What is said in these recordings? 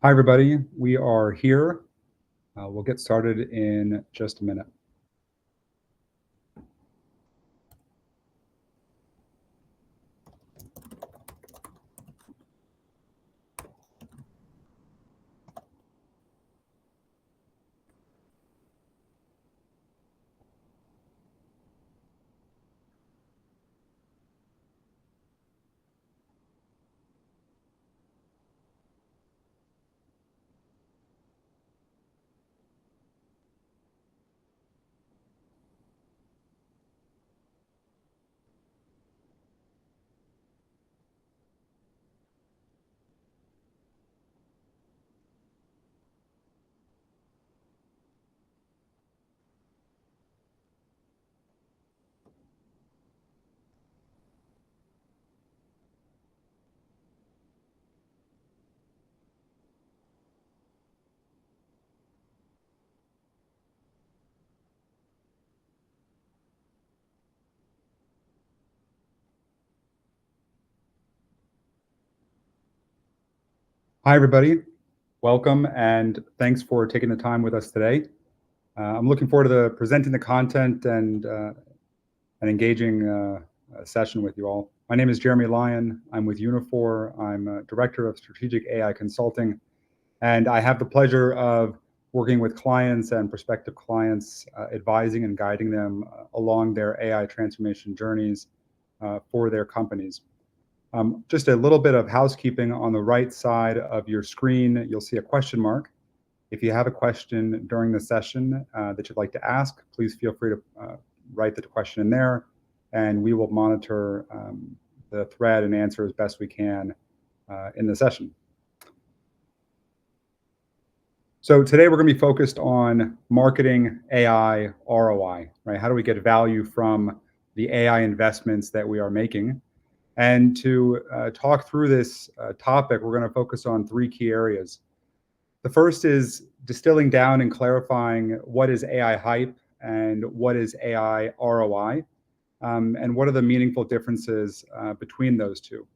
Hi, everybody. We are here. We'll get started in just a minute. Hi, everybody. Welcome, and thanks for taking the time with us today. I'm looking forward to presenting the content and an engaging session with you all. My name is Jeremy Lyon. I'm with Uniphore. I'm a Director of Strategic AI Consulting, and I have the pleasure of working with clients and prospective clients, advising and guiding them along their AI transformation journeys for their companies. Just a little bit of housekeeping. On the right side of your screen, you'll see a question mark. If you have a question during the session that you'd like to ask, please feel free to write the question in there, and we will monitor the thread and answer as best we can in the session. So today we're going to be focused on marketing AI ROI, right? How do we get value from the AI investments that we are making? And to talk through this topic, we're going to focus on three key areas. The first is distilling down and clarifying what is AI hype and what is AI ROI, and what are the meaningful differences between those two.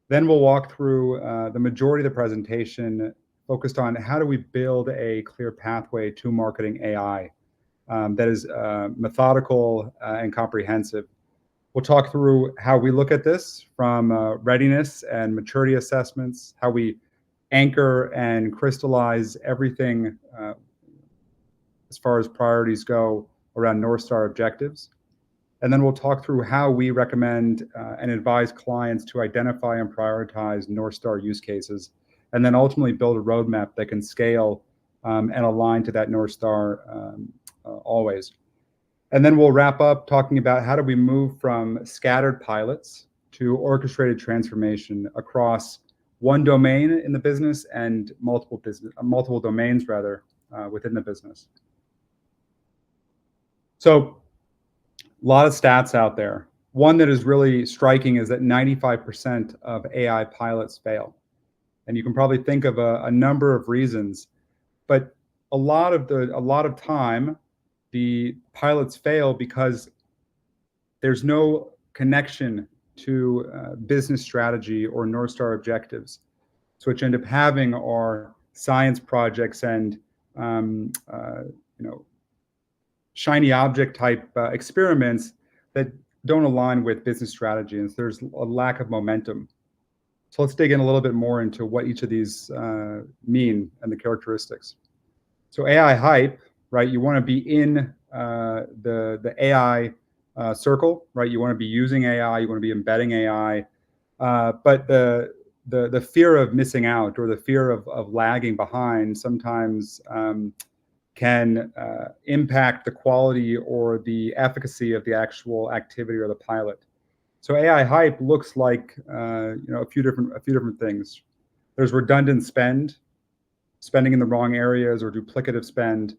Then we'll walk through the majority of the presentation focused on how do we build a clear pathway to marketing AI that is methodical and comprehensive. We'll talk through how we look at this from readiness and maturity assessments, how we anchor and crystallize everything as far as priorities go around North Star objectives. And then we'll talk through how we recommend and advise clients to identify and prioritize North Star use cases, and then ultimately build a roadmap that can scale and align to that North Star always. And then we'll wrap up talking about how do we move from scattered pilots to orchestrated transformation across one domain in the business and multiple domains rather within the business. So a lot of stats out there. One that is really striking is that 95% of AI pilots fail. And you can probably think of a number of reasons, but a lot of time the pilots fail because there's no connection to business strategy or North Star objectives. So what you end up having are science projects and shiny object type experiments that don't align with business strategy, and so there's a lack of momentum. So let's dig in a little bit more into what each of these mean and the characteristics. So AI hype, right? You want to be in the AI circle, right? You want to be using AI, you want to be embedding AI, but the fear of missing out or the fear of lagging behind sometimes can impact the quality or the efficacy of the actual activity or the pilot. So AI hype looks like a few different things. There's redundant spending in the wrong areas, or duplicative spend.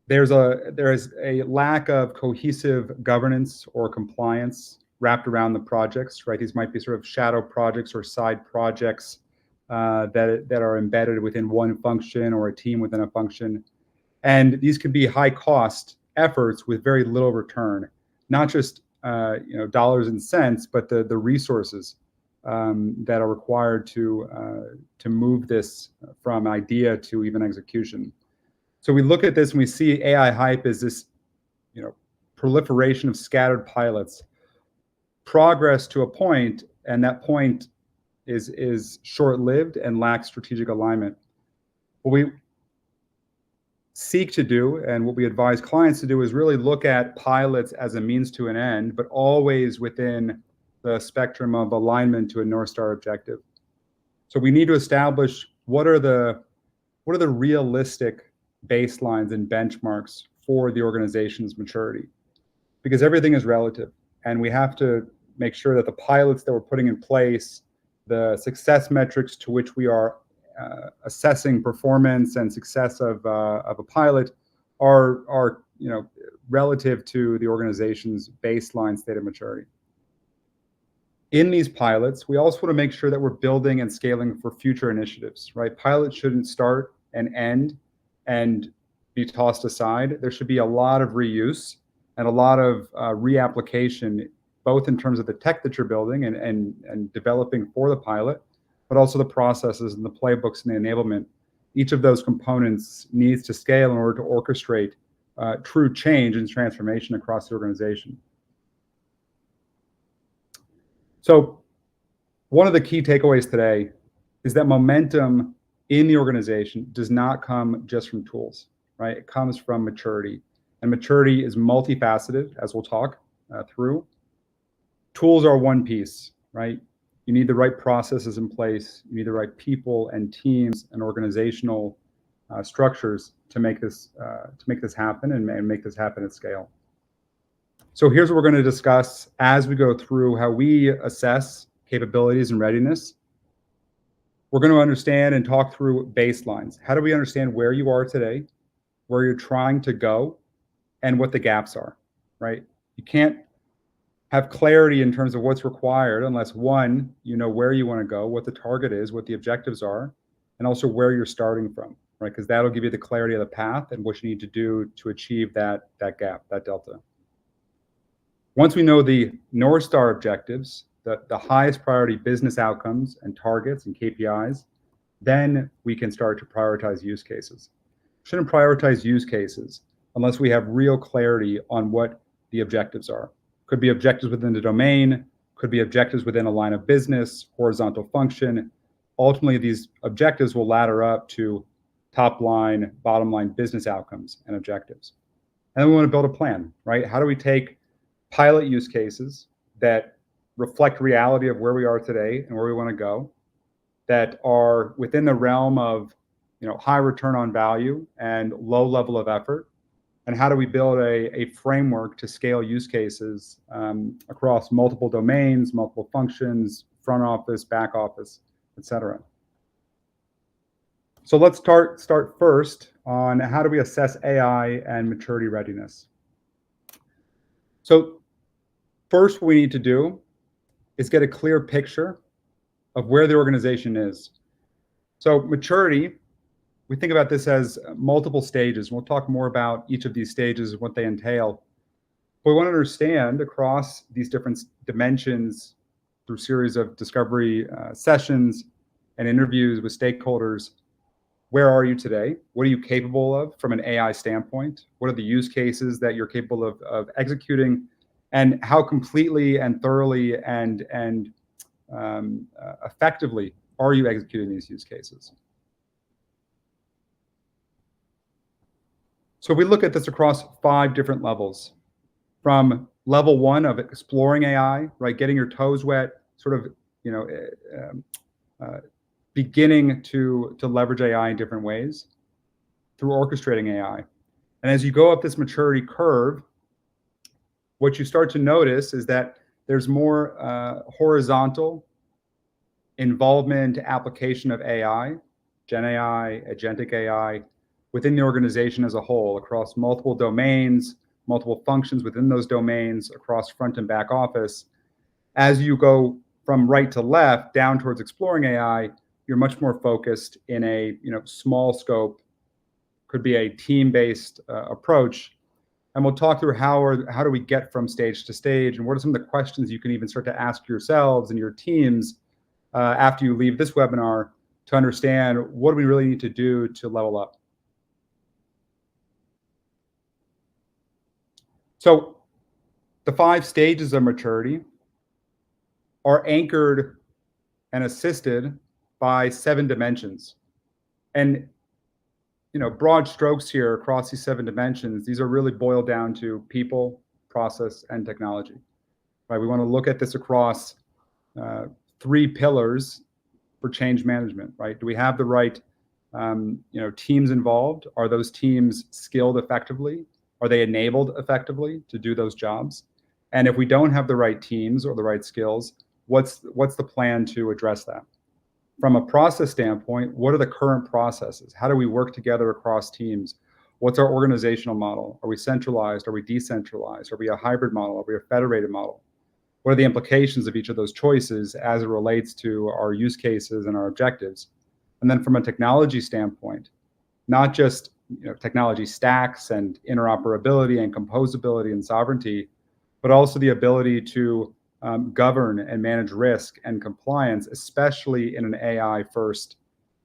There is a lack of cohesive governance or compliance wrapped around the projects, right? These might be sort of shadow projects or side projects that are embedded within one function or a team within a function. And these can be high cost efforts with very little return, not just dollars and cents, but the resources that are required to move this from idea to even execution. So we look at this and we see AI hype as this, proliferation of scattered pilots, progress to a point, and that point is short-lived and lacks strategic alignment. What we seek to do and what we advise clients to do is really look at pilots as a means to an end, but always within the spectrum of alignment to a North Star objective. So we need to establish what are the realistic baselines and benchmarks for the organization's maturity, because everything is relative, and we have to make sure that the pilots that we're putting in place, the success metrics to which we are assessing performance and success of a pilot are relative to the organization's baseline state of maturity. In these pilots, we also want to make sure that we're building and scaling for future initiatives, right? Pilots shouldn't start and end and be tossed aside. There should be a lot of reuse and a lot of reapplication, both in terms of the tech that you're building and developing for the pilot, but also the processes and the playbooks and the enablement. Each of those components needs to scale in order to orchestrate true change and transformation across the organization. So one of the key takeaways today is that momentum in the organization does not come just from tools, right? It comes from maturity. And maturity is multifaceted, as we'll talk through. Tools are one piece, right? You need the right processes in place. You need the right people and teams and organizational structures to make this happen and make this happen at scale. So here's what we're going to discuss as we go through how we assess capabilities and readiness. We're going to understand and talk through baselines. How do we understand where you are today, where you're trying to go, and what the gaps are, right? You can't have clarity in terms of what's required unless, one, you know where you want to go, what the target is, what the objectives are, and also where you're starting from, right? Because that'll give you the clarity of the path and what you need to do to achieve that gap, that delta. Once we know the North Star objectives, the highest priority business outcomes and targets and KPIs, then we can start to prioritize use cases. Shouldn't prioritize use cases unless we have real clarity on what the objectives are. Could be objectives within the domain, could be objectives within a line of business, horizontal function. Ultimately, these objectives will ladder up to top line, bottom line business outcomes and objectives. And then we want to build a plan, right? How do we take pilot use cases that reflect reality of where we are today and where we want to go, that are within the realm of high return on value and low level of effort, and how do we build a framework to scale use cases across multiple domains, multiple functions, front office, back office, etc. So let's start first on how do we assess AI and maturity readiness. So first, what we need to do is get a clear picture of where the organization is. So maturity, we think about this as multiple stages. We'll talk more about each of these stages and what they entail. But we want to understand across these different dimensions through series of discovery sessions and interviews with stakeholders. Where are you today? What are you capable of from an AI standpoint? What are the use cases that you're capable of executing? And how completely and thoroughly and effectively are you executing these use cases? So we look at this across 5 different levels. From level 1 of exploring AI, right, getting your toes wet, sort of, beginning to leverage AI in different ways, through orchestrating AI. And as you go up this maturity curve, what you start to notice is that there's more horizontal involvement, application of AI, Gen AI, agentic AI, within the organization as a whole, across multiple domains, multiple functions within those domains, across front and back office. As you go from right to left, down towards exploring AI, you're much more focused in a small scope, could be a team-based approach. And we'll talk through how do we get from stage to stage, and what are some of the questions you can even start to ask yourselves and your teams after you leave this webinar to understand what do we really need to do to level up. So the 5 stages of maturity are anchored and assisted by 7 dimensions. And broad strokes here across these 7 dimensions, these are really boiled down to people, process, and technology. Right? We want to look at this across 3 pillars for change management. Right? Do we have the right teams involved? Are those teams skilled effectively? Are they enabled effectively to do those jobs? And if we don't have the right teams or the right skills, what's the plan to address that? From a process standpoint, what are the current processes? How do we work together across teams? What's our organizational model? Are we centralized? Are we decentralized? Are we a hybrid model? Are we a federated model? What are the implications of each of those choices as it relates to our use cases and our objectives? And then from a technology standpoint, not just technology stacks and interoperability and composability and sovereignty, but also the ability to govern and manage risk and compliance, especially in an AI-first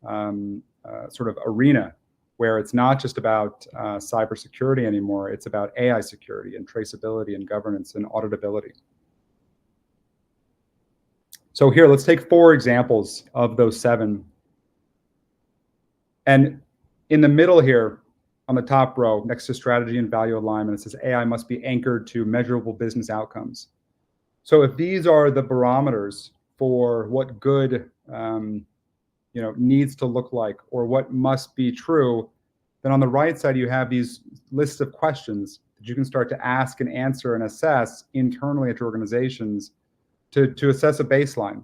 sort of arena, where it's not just about cybersecurity anymore, it's about AI security and traceability and governance and auditability. So here, let's take 4 examples of those 7. And in the middle here, on the top row, next to strategy and value alignment, it says AI must be anchored to measurable business outcomes. So if these are the barometers for what good needs to look like or what must be true, then on the right side you have these lists of questions that you can start to ask and answer and assess internally at your organizations to assess a baseline.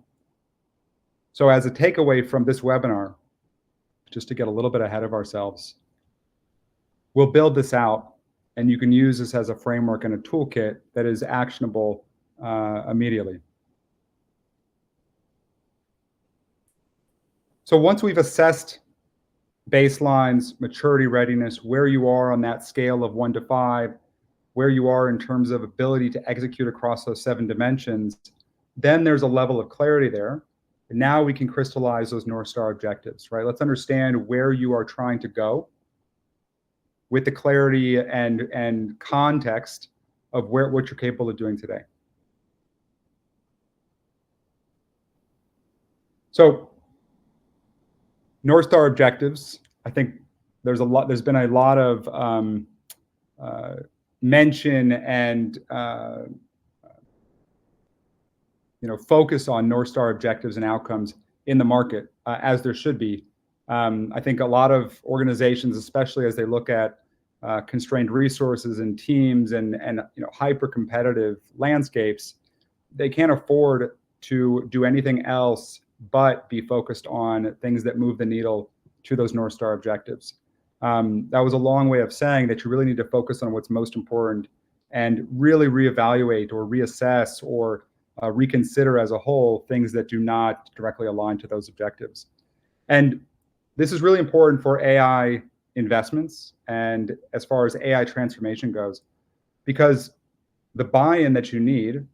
So as a takeaway from this webinar, just to get a little bit ahead of ourselves, we'll build this out and you can use this as a framework and a toolkit that is actionable immediately. So once we've assessed baselines, maturity, readiness, where you are on that scale of 1 to 5, where you are in terms of ability to execute across those 7 dimensions, then there's a level of clarity there. And now we can crystallize those North Star objectives, right? Let's understand where you are trying to go with the clarity and context of what you're capable of doing today. So North Star objectives, I think there's been a lot of mention and focus on North Star objectives and outcomes in the market, as there should be. I think a lot of organizations, especially as they look at constrained resources and teams and hyper competitive landscapes, they can't afford to do anything else but be focused on things that move the needle to those North Star objectives. That was a long way of saying that you really need to focus on what's most important and really reevaluate or reassess or reconsider as a whole things that do not directly align to those objectives. And this is really important for AI investments and as far as AI transformation goes, because the buy-in that you need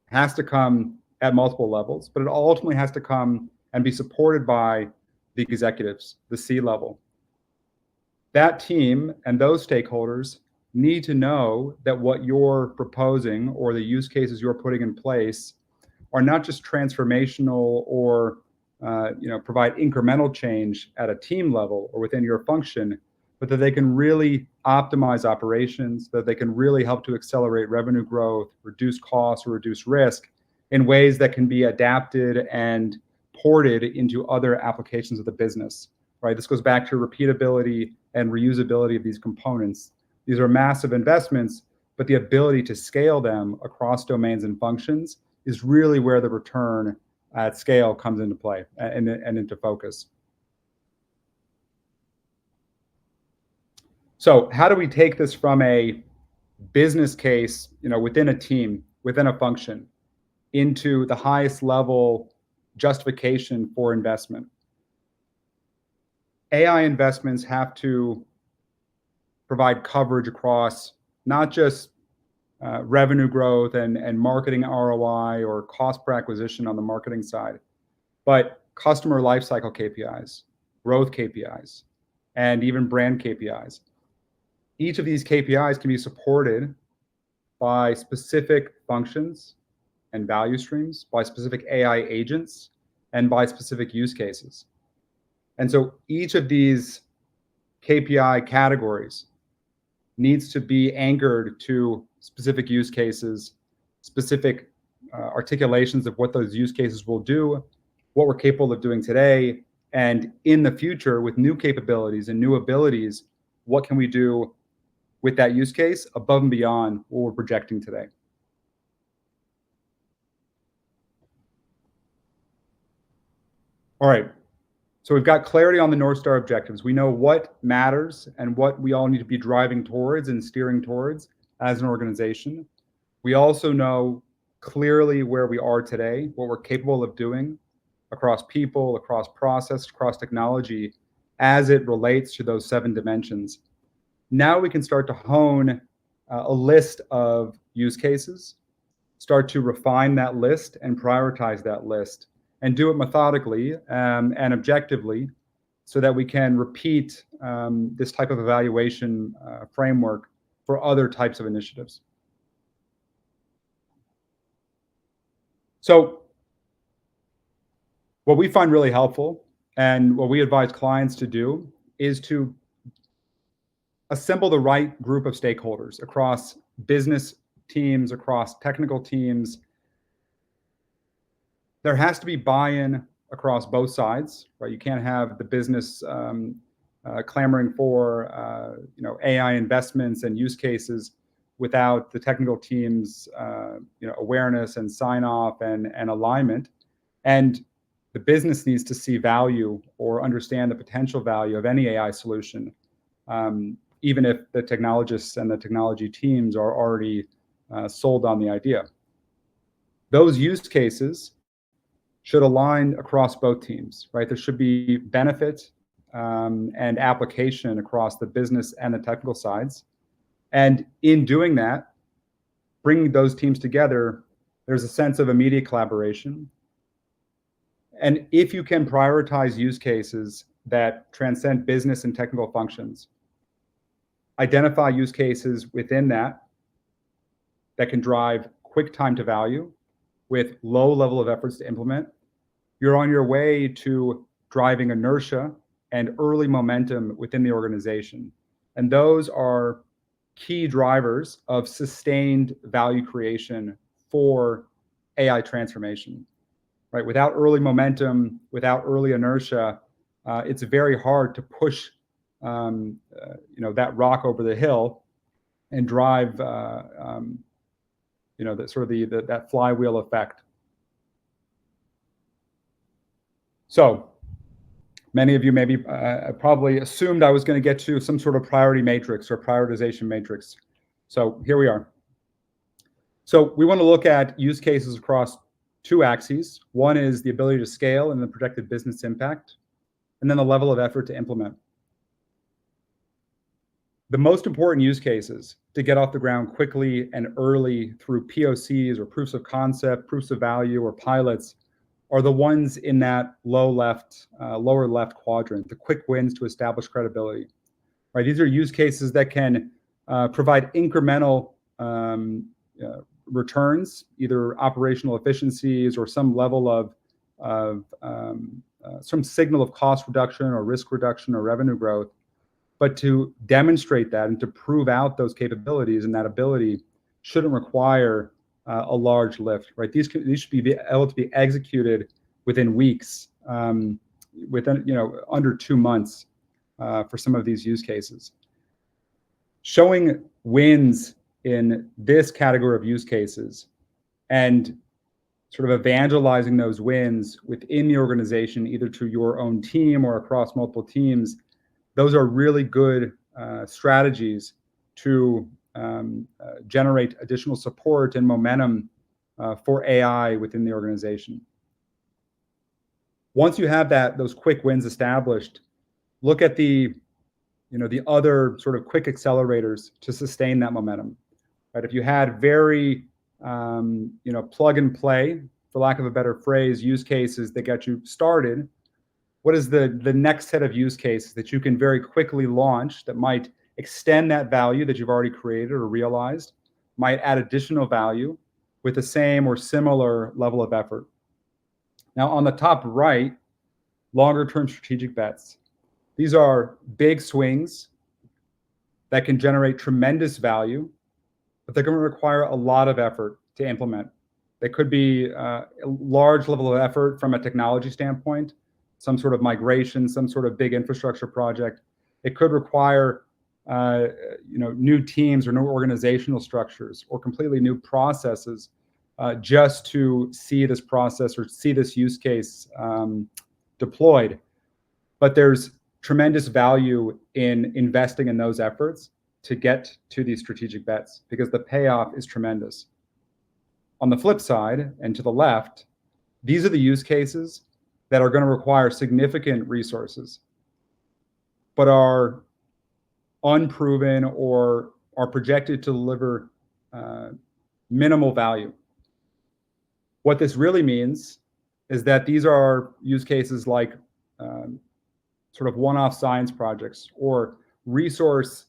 has to come at multiple levels, but it ultimately has to come and be supported by the executives, the C-level. That team and those stakeholders need to know that what you're proposing or the use cases you're putting in place are not just transformational or provide incremental change at a team level or within your function, but that they can really optimize operations, that they can really help to accelerate revenue growth, reduce costs, or reduce risk in ways that can be adapted and ported into other applications of the business, right? This goes back to repeatability and reusability of these components. These are massive investments, but the ability to scale them across domains and functions is really where the return at scale comes into play and into focus. So how do we take this from a business case, within a team, within a function, into the highest level justification for investment? AI investments have to provide coverage across not just revenue growth and marketing ROI or cost per acquisition on the marketing side, but customer lifecycle KPIs, growth KPIs, and even brand KPIs. Each of these KPIs can be supported by specific functions and value streams, by specific AI agents, and by specific use cases. And so each of these KPI categories needs to be anchored to specific use cases, specific articulations of what those use cases will do, what we're capable of doing today, and in the future with new capabilities and new abilities, what can we do with that use case above and beyond what we're projecting today. All right, so we've got clarity on the North Star objectives. We know what matters and what we all need to be driving towards and steering towards as an organization. We also know clearly where we are today, what we're capable of doing across people, across process, across technology, as it relates to those 7 dimensions. Now we can start to hone a list of use cases, start to refine that list and prioritize that list, and do it methodically and objectively so that we can repeat this type of evaluation framework for other types of initiatives. So what we find really helpful and what we advise clients to do is to assemble the right group of stakeholders across business teams, across technical teams. There has to be buy-in across both sides, right? You can't have the business clamoring for AI investments and use cases without the technical teams awareness and sign off and alignment. And the business needs to see value or understand the potential value of any AI solution, even if the technologists and the technology teams are already sold on the idea. Those use cases should align across both teams, right? There should be benefit and application across the business and the technical sides. And in doing that, bringing those teams together, there's a sense of immediate collaboration. And if you can prioritize use cases that transcend business and technical functions, identify use cases within that can drive quick time to value with low level of efforts to implement, you're on your way to driving inertia and early momentum within the organization. And those are key drivers of sustained value creation for AI transformation, right? Without early momentum, without early inertia, it's very hard to push that rock over the hill and drive that flywheel effect. So many of you maybe probably assumed I was going to get to some sort of priority matrix or prioritization matrix. So here we are. So we want to look at use cases across 2 axes. One is the ability to scale and the projected business impact, and then the level of effort to implement. The most important use cases to get off the ground quickly and early through POCs or proofs of concept, proofs of value, or pilots are the ones in that lower left quadrant, the quick wins to establish credibility. Right? These are use cases that can provide incremental returns, either operational efficiencies or some level of some signal of cost reduction or risk reduction or revenue growth. But to demonstrate that and to prove out those capabilities and that ability shouldn't require a large lift, right? These should be able to be executed within weeks, within under 2 months for some of these use cases. Showing wins in this category of use cases and sort of evangelizing those wins within the organization, either to your own team or across multiple teams, those are really good strategies to generate additional support and momentum for AI within the organization. Once you have those quick wins established, look at the other sort of quick accelerators to sustain that momentum. Right? If you had very plug and play, for lack of a better phrase, use cases that get you started, what is the next set of use cases that you can very quickly launch that might extend that value that you've already created or realized, might add additional value with the same or similar level of effort. Now, on the top right, longer term strategic bets. These are big swings that can generate tremendous value, but they're going to require a lot of effort to implement. They could be a large level of effort from a technology standpoint, some sort of migration, some sort of big infrastructure project. It could require new teams or new organizational structures or completely new processes just to see this process or see this use case deployed. But there's tremendous value in investing in those efforts to get to these strategic bets because the payoff is tremendous. On the flip side and to the left, these are the use cases that are going to require significant resources, but are unproven or are projected to deliver minimal value. What this really means is that these are use cases like sort of one-off science projects or resource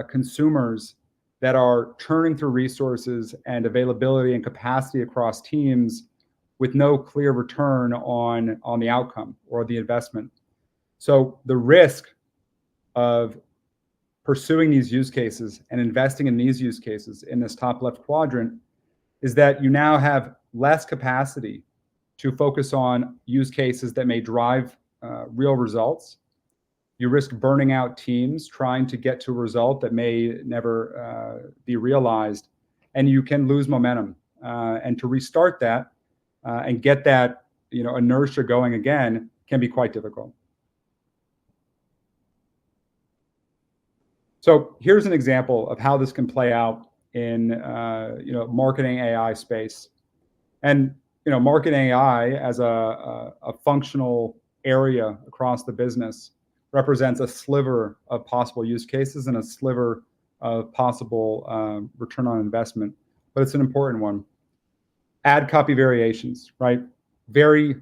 consumers that are churning through resources and availability and capacity across teams with no clear return on the outcome or the investment. So the risk of pursuing these use cases and investing in these use cases in this top left quadrant is that you now have less capacity to focus on use cases that may drive real results. You risk burning out teams trying to get to a result that may never be realized, and you can lose momentum. And to restart that and get that inertia going again can be quite difficult. So here's an example of how this can play out in marketing AI space. And marketing AI as a functional area across the business represents a sliver of possible use cases and a sliver of possible return on investment, but it's an important one. Ad copy variations, right? Very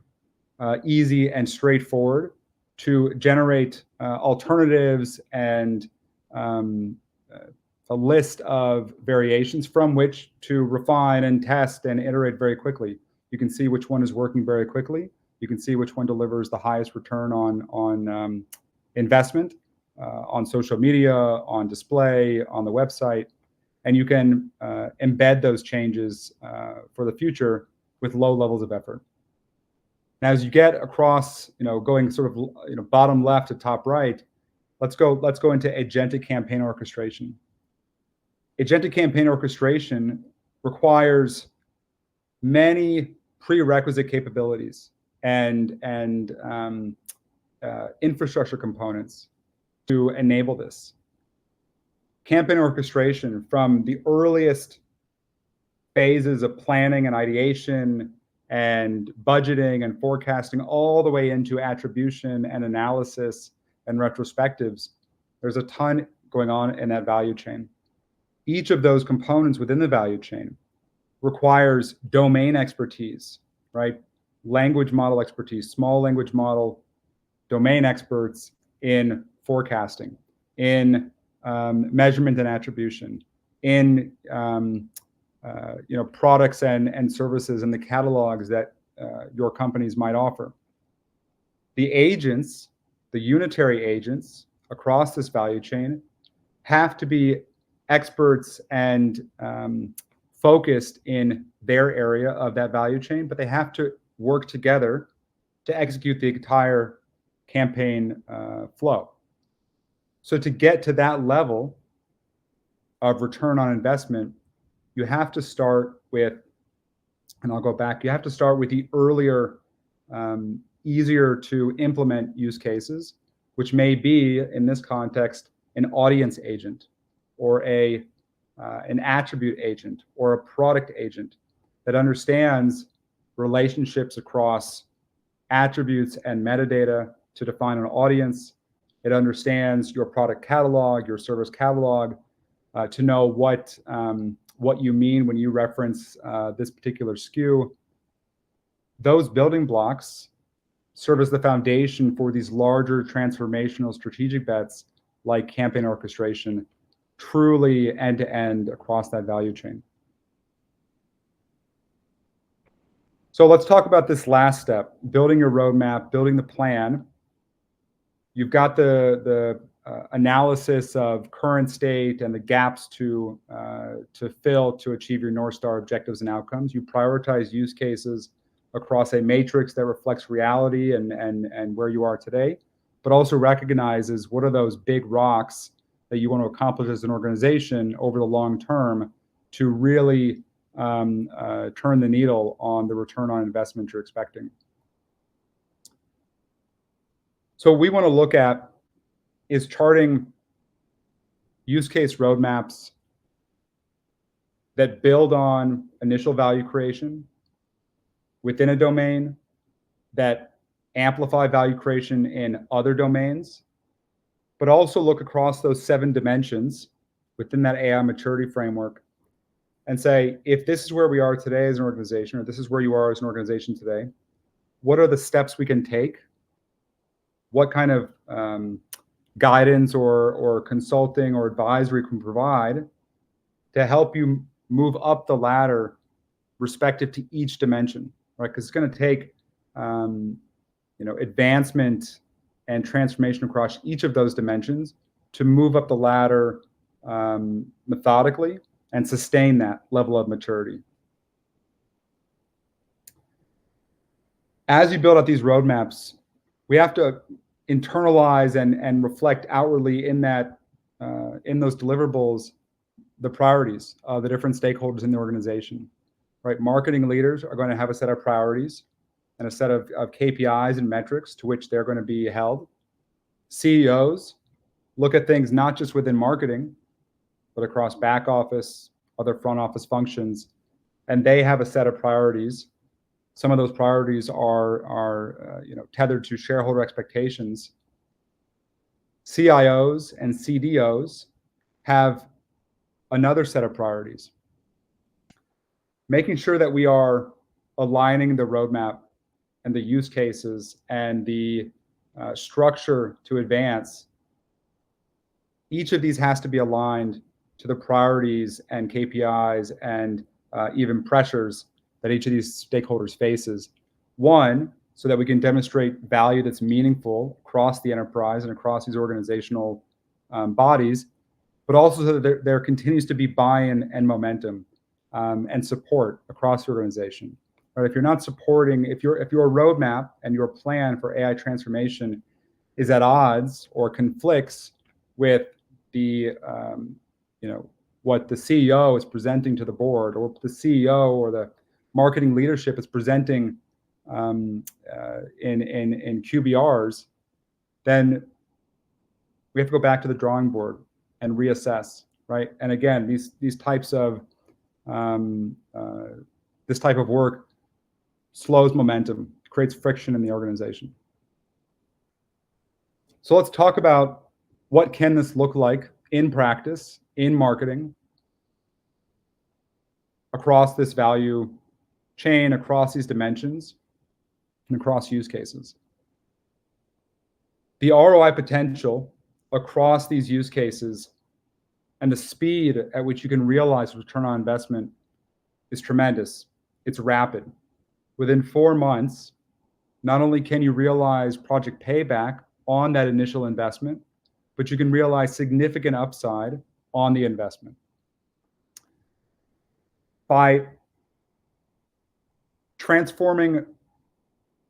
easy and straightforward to generate alternatives and a list of variations from which to refine and test and iterate very quickly. You can see which one is working very quickly. You can see which one delivers the highest return on investment on social media, on display, on the website, and you can embed those changes for the future with low levels of effort. Now, as you get across, going sort of bottom left to top right, let's go into agentic campaign orchestration. Agentic campaign orchestration requires many prerequisite capabilities and infrastructure components to enable this. Campaign orchestration, from the earliest phases of planning and ideation and budgeting and forecasting all the way into attribution and analysis and retrospectives, there's a ton going on in that value chain. Each of those components within the value chain requires domain expertise, right? Language model expertise, small language model, domain experts in forecasting, in measurement and attribution, in products and services and the catalogs that your companies might offer. The agents, the unitary agents across this value chain have to be experts and focused in their area of that value chain, but they have to work together to execute the entire campaign flow. So to get to that level of return on investment, you have to start with, and I'll go back, you have to start with the earlier, easier to implement use cases, which may be, in this context, an audience agent or an attribute agent or a product agent that understands relationships across attributes and metadata to define an audience. It understands your product catalog, your service catalog, to know what you mean when you reference this particular SKU. Those building blocks serve as the foundation for these larger transformational strategic bets like campaign orchestration, truly end to end across that value chain. So let's talk about this last step, building your roadmap, building the plan. You've got the analysis of current state and the gaps to fill to achieve your North Star objectives and outcomes. You prioritize use cases across a matrix that reflects reality and where you are today, but also recognizes what are those big rocks that you want to accomplish as an organization over the long term to really turn the needle on the return on investment you're expecting. So what we want to look at is charting use case roadmaps that build on initial value creation within a domain, that amplify value creation in other domains, but also look across those 7 dimensions within that AI maturity framework and say, if this is where we are today as an organization, or this is where you are as an organization today, what are the steps we can take? What kind of guidance or consulting or advisory can provide to help you move up the ladder respective to each dimension, right? Because it's going to take advancement and transformation across each of those dimensions to move up the ladder methodically and sustain that level of maturity. As you build out these roadmaps, we have to internalize and reflect outwardly in those deliverables the priorities of the different stakeholders in the organization, right? Marketing leaders are going to have a set of priorities and a set of KPIs and metrics to which they're going to be held. CEOs look at things not just within marketing, but across back office, other front office functions, and they have a set of priorities. Some of those priorities are tethered to shareholder expectations. CIOs and CDOs have another set of priorities. Making sure that we are aligning the roadmap and the use cases and the structure to advance. Each of these has to be aligned to the priorities and KPIs and even pressures that each of these stakeholders faces. One, so that we can demonstrate value that's meaningful across the enterprise and across these organizational bodies, but also so that there continues to be buy-in and momentum and support across the organization. Right? If you're not supporting, if your roadmap and your plan for AI transformation is at odds or conflicts with the what the CEO is presenting to the board, or the CEO or the marketing leadership is presenting in QBRs, then we have to go back to the drawing board and reassess, right? And again, these types of this type of work slows momentum, creates friction in the organization. So let's talk about what can this look like in practice, in marketing, across this value chain, across these dimensions, and across use cases. The ROI potential across these use cases and the speed at which you can realize return on investment is tremendous. It's rapid. Within 4 months, not only can you realize project payback on that initial investment, but you can realize significant upside on the investment. By transforming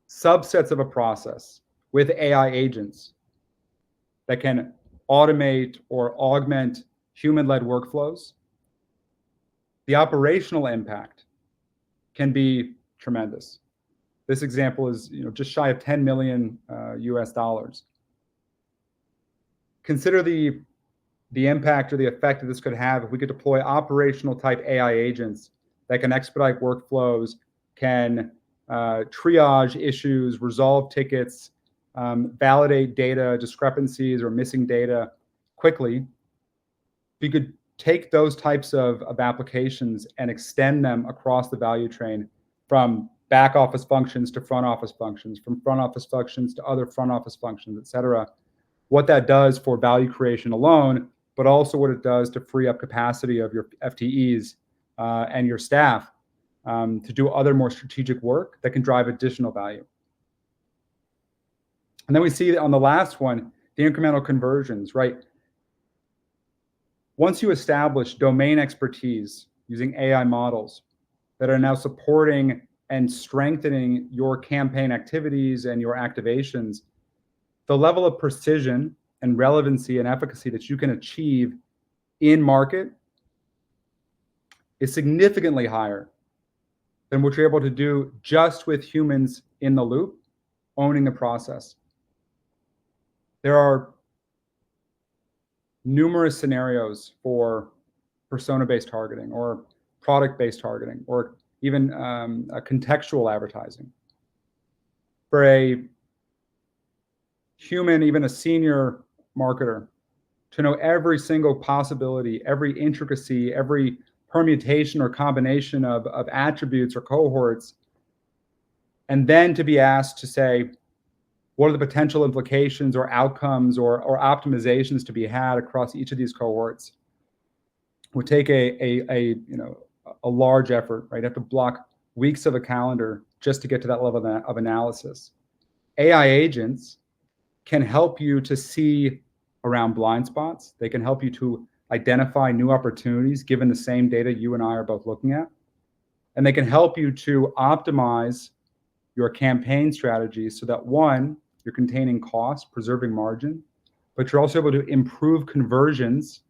subsets of a process with AI agents that can automate or augment human-led workflows, the operational impact can be tremendous. This example is just shy of 10 million US dollars. Consider the impact or the effect that this could have if we could deploy operational type AI agents that can expedite workflows, can triage issues, resolve tickets, validate data discrepancies or missing data quickly. We could take those types of applications and extend them across the value chain from back office functions to front office functions, from front office functions to other front office functions, et cetera. What that does for value creation alone, but also what it does to free up capacity of your FTEs and your staff to do other more strategic work that can drive additional value. And then we see on the last one, the incremental conversions, right? Once you establish domain expertise using AI models that are now supporting and strengthening your campaign activities and your activations, the level of precision and relevancy and efficacy that you can achieve in market is significantly higher than what you're able to do just with humans in the loop, owning the process. There are numerous scenarios for persona-based targeting or product-based targeting or even a contextual advertising. For a human, even a senior marketer, to know every single possibility, every intricacy, every permutation or combination of attributes or cohorts, and then to be asked to say, what are the potential implications or outcomes or optimizations to be had across each of these cohorts, would take a large effort, right? You have to block weeks of a calendar just to get to that level of analysis. AI agents can help you to see around blind spots. They can help you to identify new opportunities given the same data you and I are both looking at. And they can help you to optimize your campaign strategies so that one, you're containing costs, preserving margin, but you're also able to improve conversions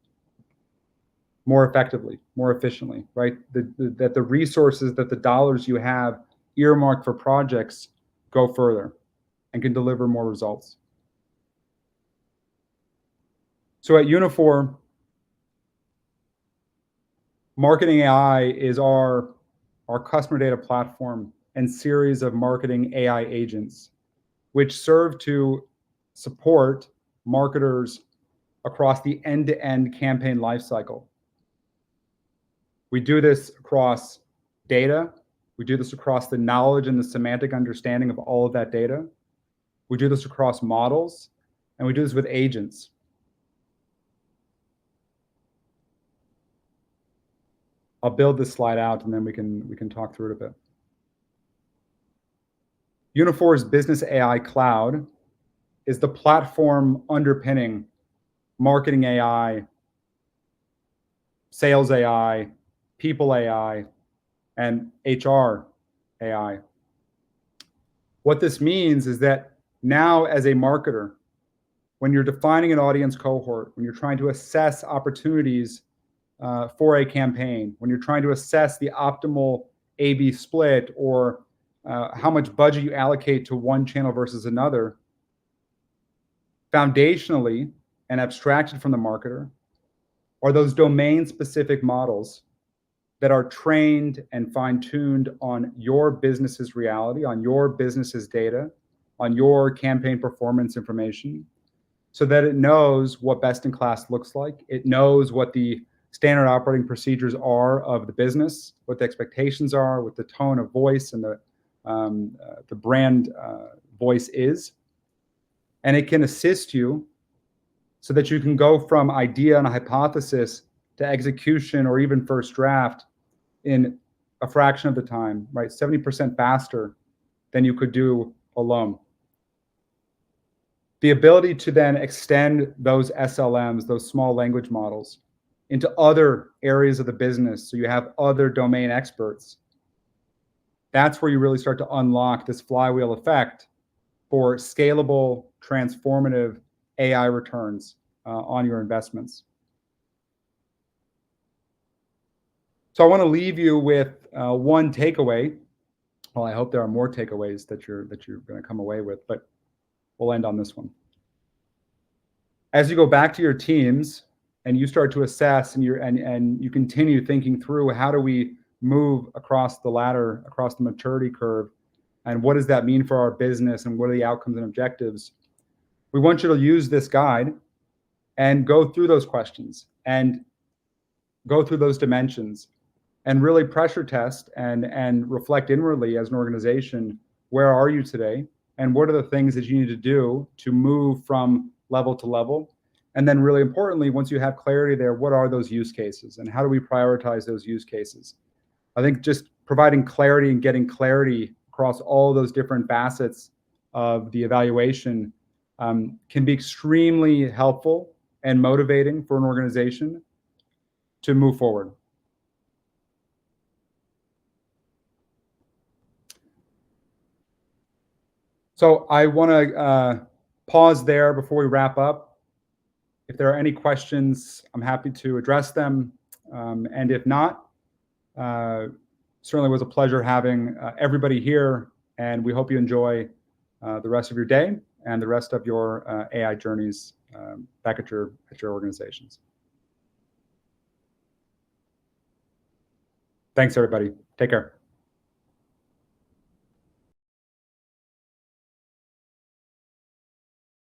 more effectively, more efficiently, right? That the resources, that the dollars you have earmarked for projects go further and can deliver more results. So at Uniphore, Marketing AI is our customer data platform and series of marketing AI agents, which serve to support marketers across the end-to-end campaign lifecycle. We do this across data. We do this across the knowledge and the semantic understanding of all of that data. We do this across models, and we do this with agents. I'll build this slide out, and then we can talk through it a bit. Uniphore's Business AI Cloud is the platform underpinning Marketing AI, Sales AI, People AI, and HR AI. What this means is that now as a marketer, when you're defining an audience cohort, when you're trying to assess opportunities for a campaign, when you're trying to assess the optimal A/B split or how much budget you allocate to one channel versus another, foundationally and abstracted from the marketer are those domain-specific models that are trained and fine-tuned on your business's reality, on your business's data, on your campaign performance information, so that it knows what best-in-class looks like. It knows what the standard operating procedures are of the business, what the expectations are, what the tone of voice and the brand voice is. And it can assist you so that you can go from idea and a hypothesis to execution or even first draft in a fraction of the time, right? 70% faster than you could do alone. The ability to then extend those SLMs, those small language models, into other areas of the business, so you have other domain experts. That's where you really start to unlock this flywheel effect for scalable, transformative AI returns on your investments. So I want to leave you with one takeaway. Well, I hope there are more takeaways that you're going to come away with, but we'll end on this one. As you go back to your teams and you start to assess and you continue thinking through, how do we move across the ladder, across the maturity curve, and what does that mean for our business, and what are the outcomes and objectives? We want you to use this guide and go through those questions and go through those dimensions and really pressure test and reflect inwardly as an organization. Where are you today? And what are the things that you need to do to move from level to level? And then really importantly, once you have clarity there, what are those use cases and how do we prioritize those use cases? I think just providing clarity and getting clarity across all those different facets of the evaluation can be extremely helpful and motivating for an organization to move forward. So I want to pause there before we wrap up. If there are any questions, I'm happy to address them. And if not, certainly was a pleasure having everybody here. And we hope you enjoy the rest of your day and the rest of your AI journeys back at your organizations. Thanks, everybody. Take care.